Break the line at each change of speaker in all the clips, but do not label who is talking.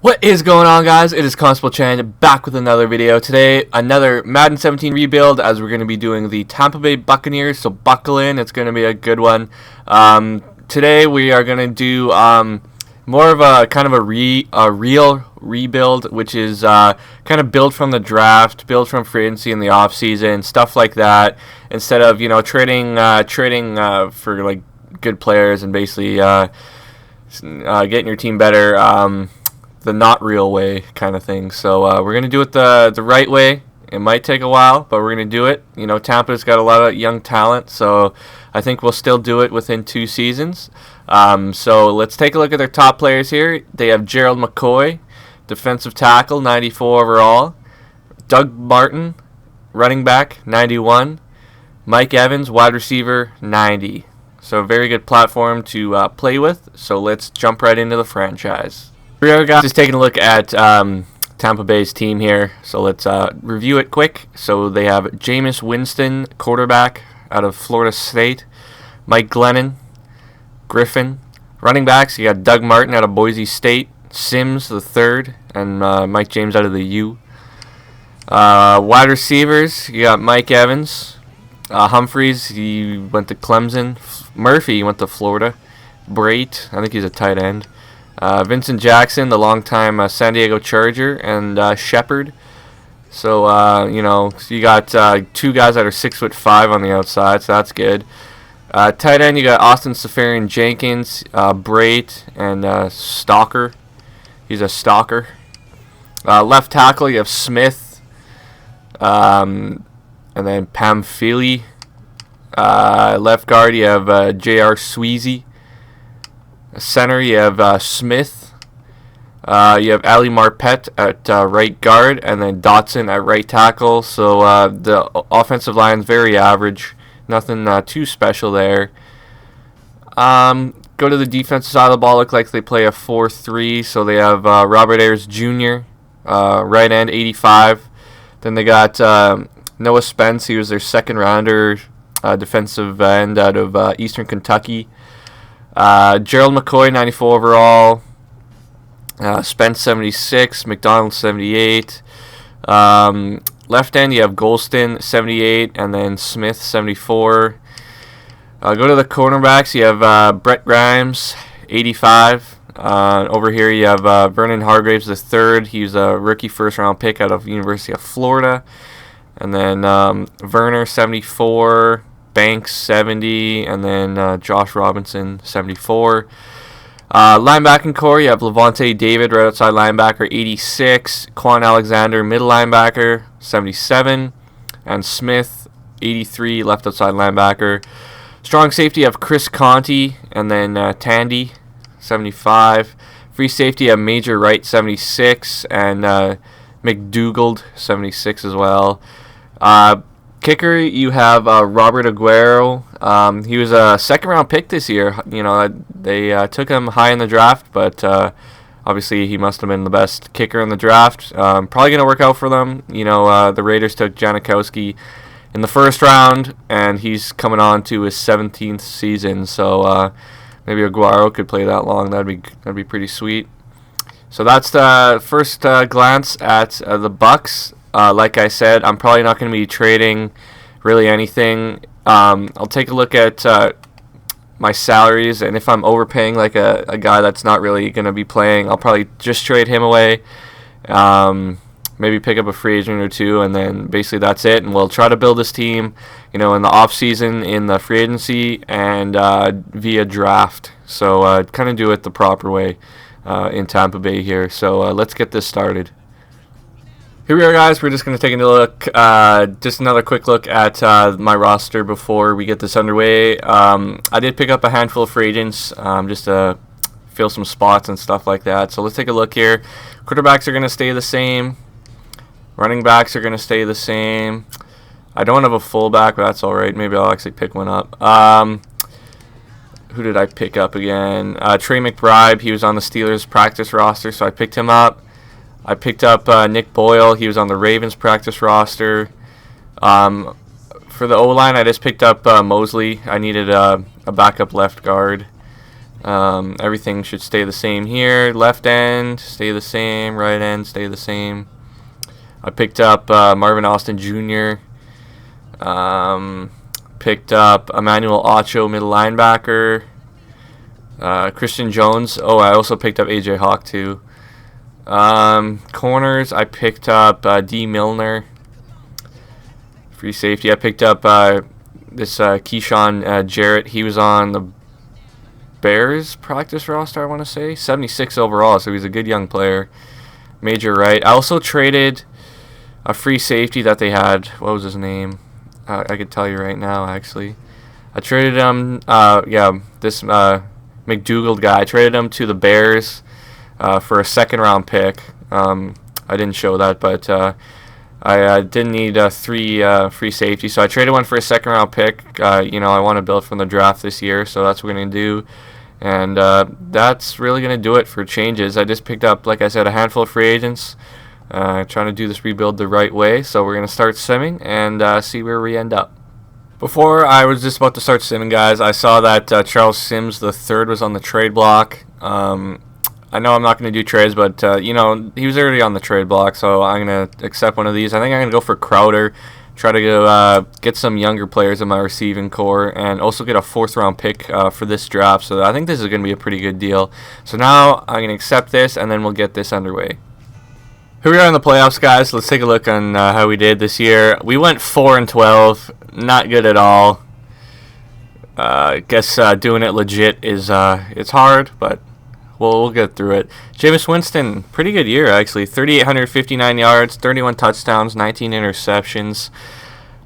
What is going on, guys? It is Constable Chan back with another video. Today, another Madden 17 rebuild, as we're going to be doing the Tampa Bay Buccaneers, so buckle in. It's going to be a good one. Today, we are going to do more of a kind of a real rebuild, which is kind of build from the draft, build from free agency in the offseason, stuff like that, instead of, you know, trading for, like, good players and basically getting your team better. The not real way kind of thing. So we're gonna do it the right way. It might take a while, but we're gonna do it. You know, Tampa's got a lot of young talent, so I think we'll still do it within 2 seasons. So let's take a look at their top players here. They have Gerald McCoy, defensive tackle, 94 overall. Doug Martin, running back, 91. Mike Evans, wide receiver, 90. So a very good platform to play with. So let's jump right into the franchise. Here we go, guys. Just taking a look at Tampa Bay's team here. So let's review it quick. So they have Jameis Winston, quarterback out of Florida State. Mike Glennon, Griffin. Running backs, you got Doug Martin out of Boise State. Sims, the third. And Mike James out of the U. Wide receivers, you got Mike Evans. Humphreys, he went to Clemson. Murphy, he went to Florida. Brait, I think he's a tight end. Vincent Jackson, the longtime San Diego Charger, and Shepard. So, you know, you got 2 guys that are 6'5" on the outside, so that's good. Tight end, you got Austin Safarian Jenkins, Brait, and Stalker. He's a stalker. Left tackle, you have Smith, and then Pamphili. Left guard, you have J.R. Sweezy. Center, you have Smith. You have Ali Marpet at right guard, and then Dotson at right tackle. So the offensive line is very average. Nothing too special there. Go to the defensive side of the ball. Look like they play a 4-3. So they have Robert Ayers Jr., right end, 85. Then they got Noah Spence. He was their second rounder, defensive end out of Eastern Kentucky. Gerald McCoy, 94 overall. Spence, 76. McDonald, 78. Left end, you have Golston, 78. And then Smith, 74. Go to the cornerbacks. You have Brett Grimes, 85. Over here, you have Vernon Hargraves, the third. He's a rookie first-round pick out of University of Florida. And then Werner, 74. Banks, 70, and then Josh Robinson, 74. Linebacking core, you have Levante David, right outside linebacker, 86. Quan Alexander, middle linebacker, 77. And Smith, 83, left outside linebacker. Strong safety, you have Chris Conti, and then Tandy, 75. Free safety, you have Major Wright, 76, and McDougald, 76 as well. Kicker, you have Robert Aguero. He was a second-round pick this year. You know, they took him high in the draft, but obviously he must have been the best kicker in the draft. Probably going to work out for them. You know, the Raiders took Janikowski in the first round, and he's coming on to his 17th season. So maybe Aguero could play that long. That'd be pretty sweet. So that's the first glance at the Bucs. Like I said, I'm probably not going to be trading really anything. I'll take a look at my salaries, and if I'm overpaying like a guy that's not really going to be playing, I'll probably just trade him away. Maybe pick up a free agent or 2, and then basically that's it. And we'll try to build this team, you know, in the offseason, in the free agency, and via draft. So kind of do it the proper way in Tampa Bay here. So let's get this started. Here we are, guys. We're just going to take a look, just another quick look at my roster before we get this underway. I did pick up a handful of free agents just to fill some spots and stuff like that. So let's take a look here. Quarterbacks are going to stay the same. Running backs are going to stay the same. I don't have a fullback, but that's all right. Maybe I'll actually pick one up. Who did I pick up again? Trey McBride. He was on the Steelers practice roster, so I picked him up. I picked up Nick Boyle. He was on the Ravens practice roster. For the O-line, I just picked up Mosley. I needed a backup left guard. Everything should stay the same here. Left end, stay the same. Right end, stay the same. I picked up Marvin Austin Jr. Picked up Emmanuel Ocho, middle linebacker. Christian Jones. Oh, I also picked up AJ Hawk too. Corners, I picked up D. Milner. Free safety, I picked up this Keyshawn Jarrett. He was on the Bears practice roster, I want to say. 76 overall, so he's a good young player. Major right. I also traded a free safety that they had. What was his name? I could tell you right now, actually. I traded him, this McDougald guy. I traded him to the Bears for a second-round pick. I didn't show that, but I didn't need three free safety, so I traded one for a second-round pick. I want to build from the draft this year, so that's what we're going to do. And that's really going to do it for changes. I just picked up, like I said, a handful of free agents. Trying to do this rebuild the right way, so we're going to start simming and see where we end up. Before I was just about to start simming, guys, I saw that Charles Sims III was on the trade block. I know I'm not going to do trades, but, he was already on the trade block, so I'm going to accept one of these. I think I'm going to go for Crowder, try to go, get some younger players in my receiving core, and also get a 4th-round pick for this draft. So I think this is going to be a pretty good deal. So now I'm going to accept this, and then we'll get this underway. Here we are in the playoffs, guys. Let's take a look on how we did this year. We went 4-12, not good at all. I guess doing it legit is it's hard, but we'll get through it. Jameis Winston, pretty good year actually. 3,859 yards, 31 touchdowns, 19 interceptions.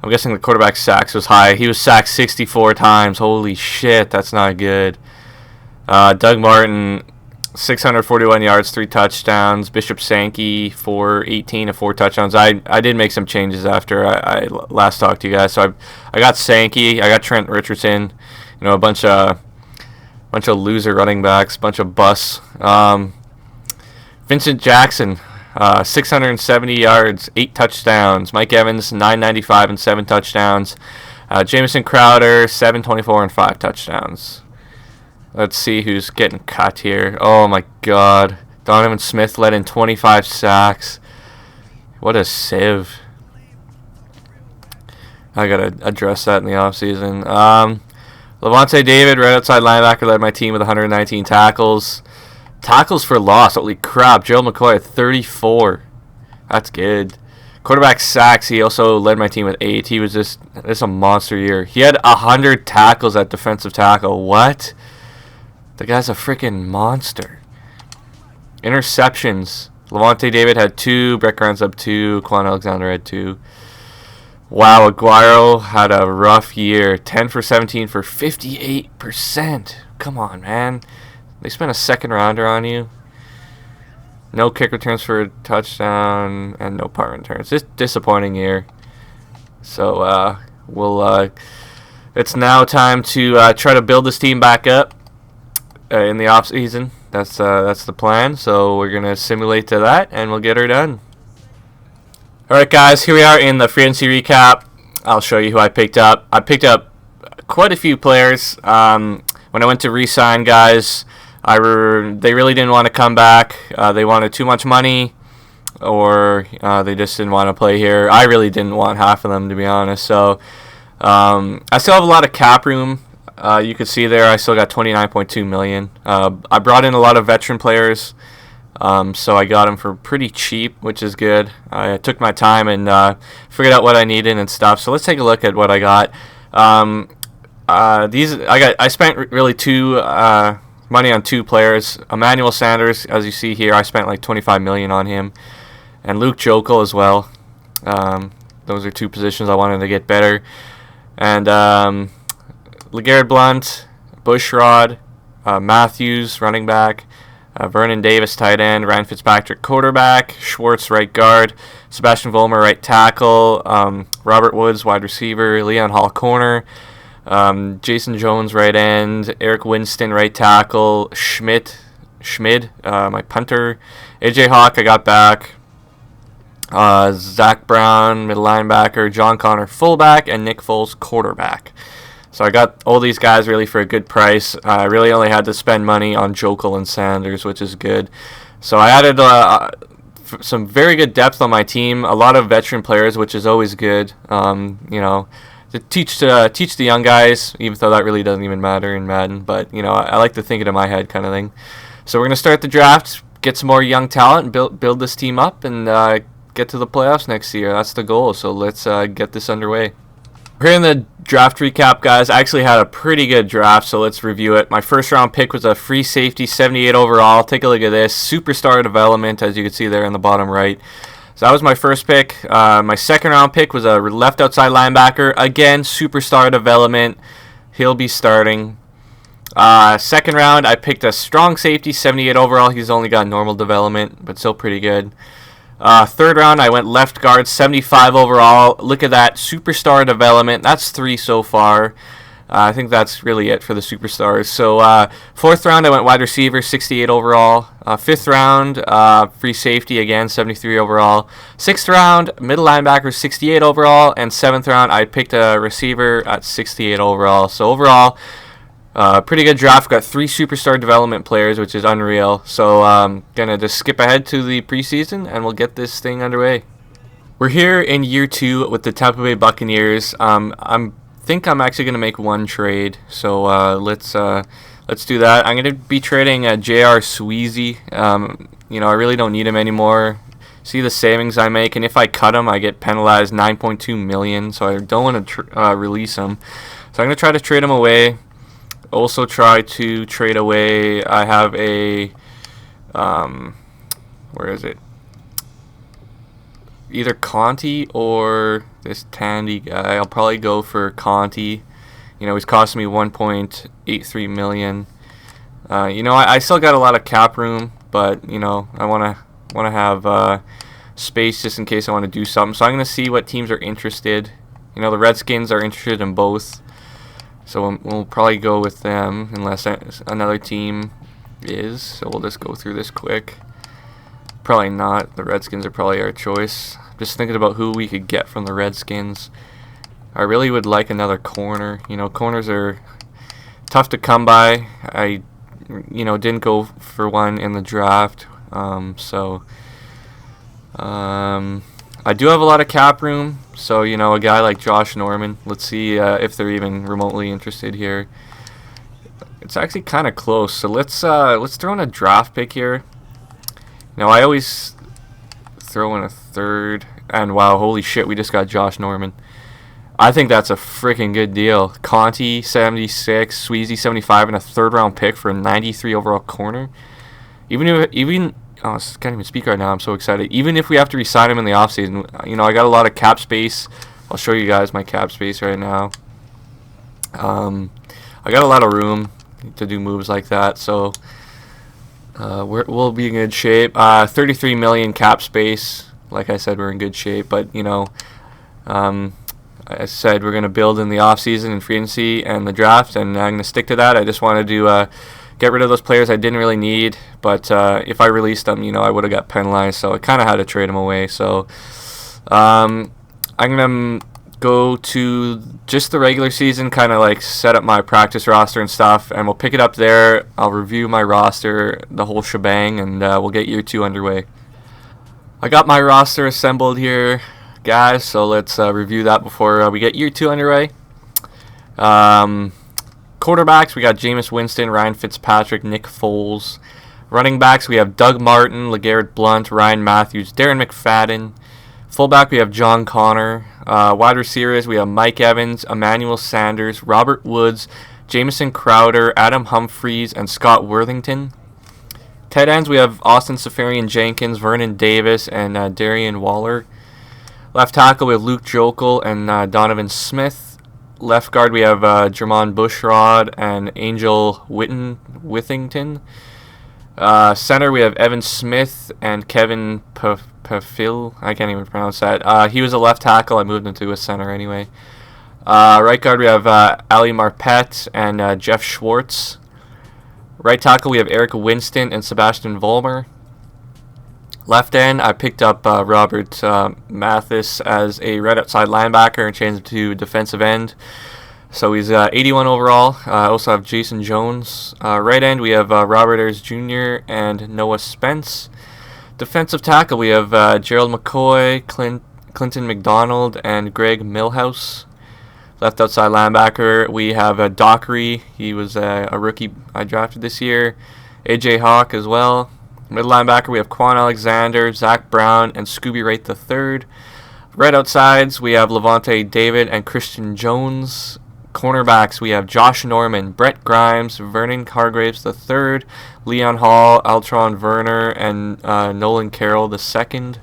I'm guessing the quarterback sacks was high. He was sacked 64 times. Holy shit, that's not good. Doug Martin, 641 yards, 3 touchdowns. Bishop Sankey, 418 and 4 touchdowns. I did make some changes after I last talked to you guys. So I got Sankey, I got Trent Richardson, a bunch of loser running backs, bunch of busts. Vincent Jackson, 670 yards, 8 touchdowns. Mike Evans, 995 and 7 touchdowns. Jamison Crowder, 724 and 5 touchdowns. Let's see who's getting cut here. Oh my God. Donovan Smith led in 25 sacks. What a sieve. I got to address that in the offseason. Levante David, right outside linebacker, led my team with 119 tackles. Tackles for loss. Holy crap. Joe McCoy at 34. That's good. Quarterback sacks, he also led my team with 8. He was just a monster year. He had 100 tackles at defensive tackle. What? The guy's a freaking monster. Interceptions. Levante David had 2. Brett Grimes up 2. Quan Alexander had 2. Wow, Aguero had a rough year. 10 for 17 for 58%. Come on, man. They spent a second rounder on you. No kick returns for a touchdown and no punt returns. Just disappointing year. So it's now time to try to build this team back up in the off season. That's the plan. So we're gonna simulate to that, and we'll get her done. All right, guys. Here we are in the free agency recap. I'll show you who I picked up. I picked up quite a few players. When I went to re-sign guys, they really didn't want to come back. They wanted too much money, or they just didn't want to play here. I really didn't want half of them, to be honest. So I still have a lot of cap room. You can see there I still got $29.2 million. I brought in a lot of veteran players, so I got them for pretty cheap, which is good. I took my time and figured out what I needed and stuff. So let's take a look at what I got. I spent really money on 2 players. Emmanuel Sanders, as you see here, I spent like $25 million on him, and Luke Jokel as well. Those are 2 positions I wanted to get better. And LeGarrette Blount, Bushrod, Matthews, running back, Vernon Davis, tight end, Ryan Fitzpatrick, quarterback, Schwartz, right guard, Sebastian Vollmer, right tackle, Robert Woods, wide receiver, Leon Hall, corner, Jason Jones, right end, Eric Winston, right tackle, Schmid, my punter, AJ Hawk, I got back, Zach Brown, middle linebacker, John Connor, fullback, and Nick Foles, quarterback. So I got all these guys really for a good price. I really only had to spend money on Jokel and Sanders, which is good. So I added some very good depth on my team. A lot of veteran players, which is always good. To teach the young guys, even though that really doesn't even matter in Madden. But I like to think it in my head, kind of thing. So we're gonna start the draft, get some more young talent, and build this team up, and get to the playoffs next year. That's the goal. So let's get this underway. Here in the draft recap, guys, I actually had a pretty good draft, so let's review it. My first round pick was a free safety, 78 overall. Take a look at this. Superstar development, as you can see there in the bottom right. So that was my first pick. My second round pick was a left outside linebacker. Again, superstar development. He'll be starting. Second round, I picked a strong safety, 78 overall. He's only got normal development, but still pretty good. Third round, I went left guard, 75 overall. Look at that, superstar development. That's 3 so far. I think that's really it for the superstars. So fourth round, I went wide receiver, 68 overall. Fifth round, free safety again, 73 overall. Sixth round, middle linebacker, 68 overall. And seventh round, I picked a receiver at 68 overall. So overall, pretty good draft. Got 3 superstar development players, which is unreal. So gonna just skip ahead to the preseason, and we'll get this thing underway. We're here in year 2 with the Tampa Bay Buccaneers. I think I'm actually gonna make one trade. So let's do that. I'm gonna be trading J.R. Sweezy. I really don't need him anymore. See the savings I make, and if I cut him, I get penalized $9.2 million. So I don't want to release him. So I'm gonna try to trade him away. Also try to trade away. I have a where is it? Either Conti or this Tandy guy. I'll probably go for Conti. He's costing me $1.83 million. I still got a lot of cap room, but I want to have space just in case I want to do something. So I'm gonna see what teams are interested. The Redskins are interested in both. So we'll probably go with them unless another team is. So we'll just go through this quick. Probably not. The Redskins are probably our choice. Just thinking about who we could get from the Redskins. I really would like another corner. Corners are tough to come by. I didn't go for one in the draft. I do have a lot of cap room. So, a guy like Josh Norman. Let's see if they're even remotely interested here. It's actually kind of close. So let's throw in a draft pick here. I always throw in a third. And wow, holy shit, we just got Josh Norman. I think that's a freaking good deal. Conti, 76, Sweezy, 75, and a third round pick for a 93 overall corner. I can't even speak right now. I'm so excited. Even if we have to re-sign him in the offseason, I got a lot of cap space. I'll show you guys my cap space right now. I got a lot of room to do moves like that, so we'll be in good shape. 33 million cap space. Like I said, we're in good shape, but I said we're gonna build in the offseason and free agency and the draft, and I'm gonna stick to that. I just wanted to get rid of those players I didn't really need, but if I released them, I would have got penalized, so I kind of had to trade them away. So I'm gonna go to just the regular season, kind of like set up my practice roster and stuff, and we'll pick it up there. I'll review my roster, the whole shebang, and we'll get year 2 underway. I got my roster assembled here, guys, so let's review that before we get year 2 underway. Quarterbacks, we got Jameis Winston, Ryan Fitzpatrick, Nick Foles. Running backs, we have Doug Martin, LeGarrette Blount, Ryan Matthews, Darren McFadden. Fullback, we have John Connor. Wide receivers, we have Mike Evans, Emmanuel Sanders, Robert Woods, Jamison Crowder, Adam Humphries, and Scott Worthington. Tight ends, we have Austin Seferian-Jenkins, Vernon Davis, and Darian Waller. Left tackle, we have Luke Jokel and Donovan Smith. Left guard, we have Jermon Bushrod and Angel Withington. Center, we have Evan Smith and Kevin Pafil. I can't even pronounce that. He was a left tackle. I moved him to a center anyway. Right guard, we have Ali Marpet and Jeff Schwartz. Right tackle, we have Eric Winston and Sebastian Vollmer. Left end, I picked up Robert Mathis as a right outside linebacker and changed him to defensive end. So he's 81 overall. I also have Jason Jones. Right end, we have Robert Ayers Jr. and Noah Spence. Defensive tackle, we have Gerald McCoy, Clinton McDonald, and Greg Milhouse. Left outside linebacker, we have Dockery. He was a rookie I drafted this year. AJ Hawk as well. Middle linebacker, we have Quan Alexander, Zach Brown, and Scooby Wright III. Right outsides, we have Levante David and Christian Jones. Cornerbacks, we have Josh Norman, Brett Grimes, Vernon Hargraves III, Leon Hall, Altron Werner, and Nolan Carroll II.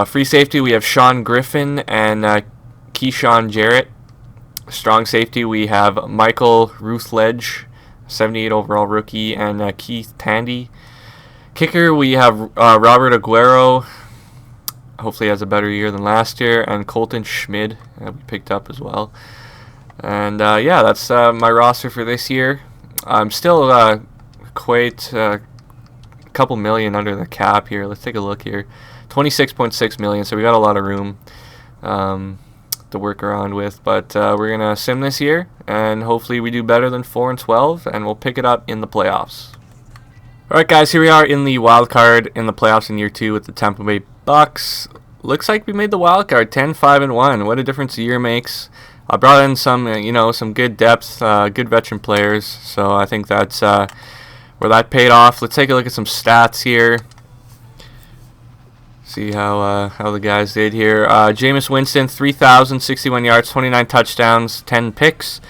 Free safety, we have Sean Griffin and Keyshawn Jarrett. Strong safety, we have Michael Ruthledge, 78 overall rookie, and Keith Tandy. Kicker, we have Robert Aguero. Hopefully he has a better year than last year, and Colton Schmid we picked up as well. And yeah, that's my roster for this year. I'm still quite a couple million under the cap here. Let's take a look here. 26.6 million, so we got a lot of room to work around with. But we're gonna sim this year, and hopefully we do better than 4-12, and we'll pick it up in the playoffs. All right, guys, here we are in the wild card in the playoffs in year 2 with the Tampa Bay Bucks. Looks like we made the wild card, 10-5-1. What a difference a year makes. I brought in some, some good depth, good veteran players. So I think that's where that paid off. Let's take a look at some stats here. See how the guys did here. Jameis Winston, 3,061 yards, 29 touchdowns, 10 picks.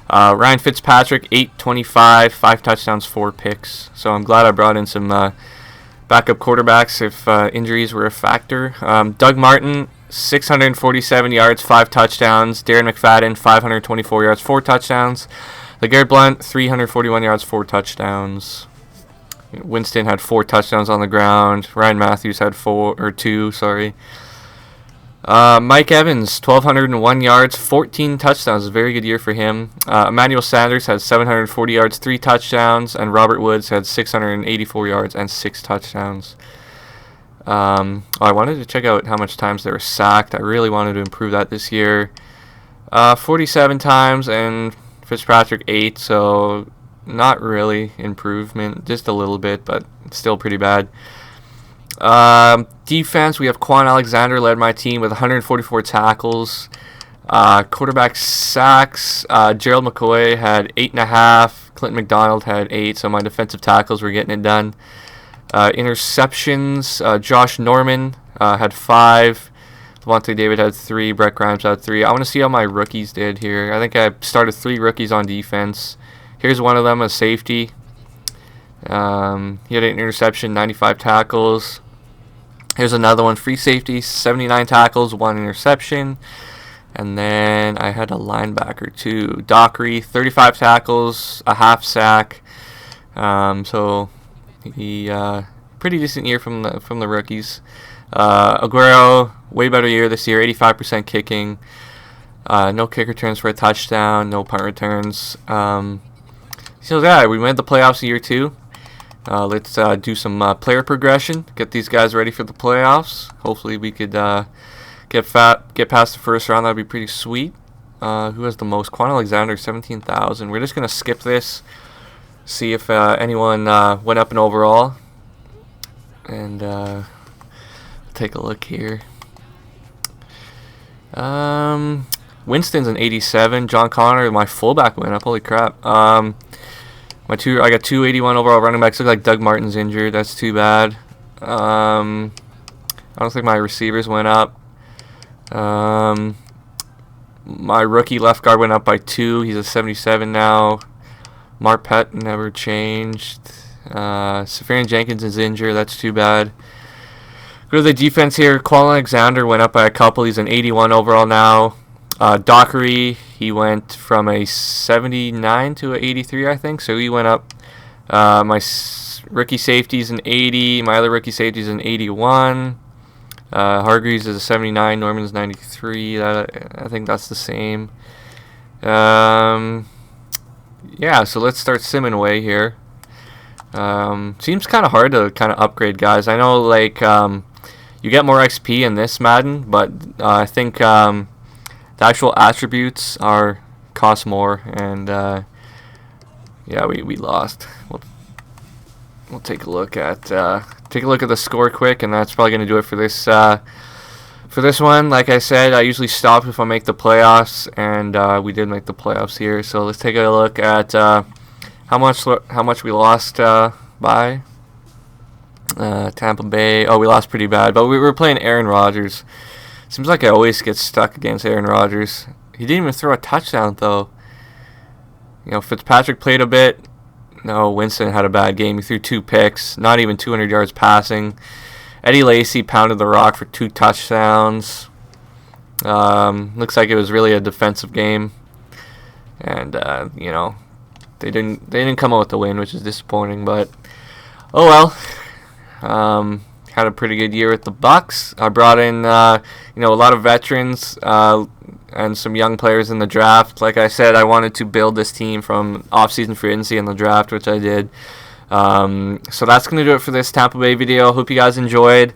Ryan Fitzpatrick, 825, 5 touchdowns, 4 picks. So I'm glad I brought in some backup quarterbacks if injuries were a factor. Doug Martin, 647 yards, 5 touchdowns. Darren McFadden, 524 yards, 4 touchdowns. LeGarrette Blount, 341 yards, 4 touchdowns. Winston had 4 touchdowns on the ground. Ryan Matthews had 2. Mike Evans, 1,201 yards, 14 touchdowns. A very good year for him. Emmanuel Sanders had 740 yards, 3 touchdowns. And Robert Woods had 684 yards and 6 touchdowns. I wanted to check out how much times they were sacked. I really wanted to improve that this year. 47 times, and Fitzpatrick 8, so not really improvement, just a little bit, but still pretty bad. Defense, we have Quan Alexander led my team with 144 tackles. Quarterback sacks, Gerald McCoy had 8.5. Clinton McDonald had 8, so my defensive tackles were getting it done. Interceptions, Josh Norman had 5. Levante David had 3. Brett Grimes had 3. I want to see how my rookies did here. I think I started 3 rookies on defense. Here's one of them, a safety. He had an interception, 95 tackles. Here's another one, free safety, 79 tackles, 1 interception. And then I had a linebacker too, Dockery, 35 tackles, a half sack. So he pretty decent year from the rookies. Aguero, way better year this year, 85% kicking. No kick returns for a touchdown, no punt returns. So yeah, we made the playoffs in year 2. Let's do some player progression, get these guys ready for the playoffs. Hopefully we could get past the first round. That'd be pretty sweet. Who has the most? Quan Alexander, 17,000. We're just gonna skip this, see if anyone went up in overall, and take a look here. Winston's an 87. John Connor, my fullback, went up. Holy crap. I got 281 overall running backs. Look like Doug Martin's injured. That's too bad. I don't think my receivers went up. My rookie left guard went up by 2. He's a 77 now. Marpet never changed. Safarian Jenkins is injured. That's too bad. Go to the defense here. Quan Alexander went up by a couple. He's an 81 overall now. Dockery, he went from a 79 to an 83, I think. So he went up. My rookie safety is an 80. My other rookie safety is an 81. Hargreaves is a 79. Norman's 93. I think that's the same. Yeah, so let's start simming away here. Seems kind of hard to kind of upgrade guys. I know, like, you get more XP in this Madden, but I think the actual attributes are cost more, and yeah, we lost. We'll take a look at the score quick, and that's probably gonna do it for this one. Like I said, I usually stop if I make the playoffs, and we did make the playoffs here. So let's take a look at how much we lost by Tampa Bay. Oh, we lost pretty bad, but we were playing Aaron Rodgers. Seems like I always get stuck against Aaron Rodgers. He didn't even throw a touchdown though. You know, Fitzpatrick played a bit. No, Winston had a bad game. He threw 2 picks, not even 200 yards passing. Eddie Lacy pounded the rock for 2 touchdowns. Looks like it was really a defensive game, and you know, they didn't come out with the win, which is disappointing. But oh well. Had a pretty good year with the Bucs. I brought in you know, a lot of veterans and some young players in the draft. Like I said, I wanted to build this team from off-season free agency in the draft, which I did. So that's going to do it for this Tampa Bay video. Hope you guys enjoyed.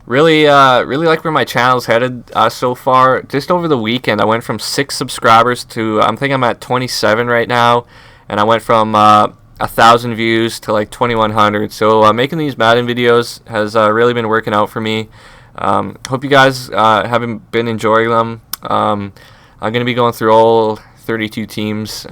Really like where my channel's headed so far. Just over the weekend, I went from 6 subscribers to, I think I'm at 27 right now. And I went from 1,000 views to like 2,100. So making these Madden videos has really been working out for me. Hope you guys have been enjoying them. I'm going to be going through all 32 teams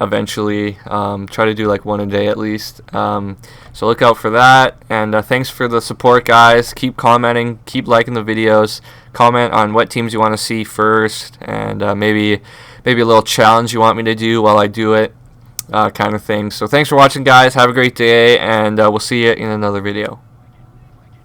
eventually. Try to do like 1 a day at least. So look out for that. And thanks for the support, guys. Keep commenting. Keep liking the videos. Comment on what teams you want to see first. And maybe a little challenge you want me to do while I do it. Kind of thing. So thanks for watching, guys. Have a great day. And we'll see you in another video.